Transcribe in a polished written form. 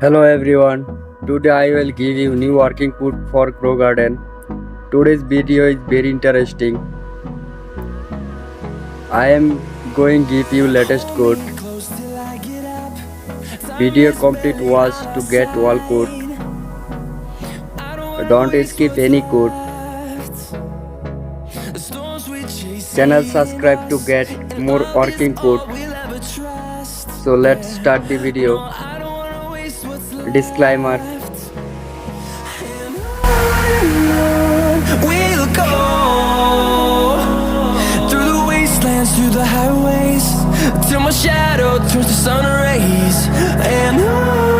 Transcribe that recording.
Hello everyone. Today I will give you new working code for Grow Garden. Today's video is very interesting. I am going give you latest code. Video complete watch to get all code. Don't skip any code. Channel subscribe to get more working code. So let's start the video. Disclaimer. We'll go through the wastelands, through the highways, till my shadow turns to sun rays. And on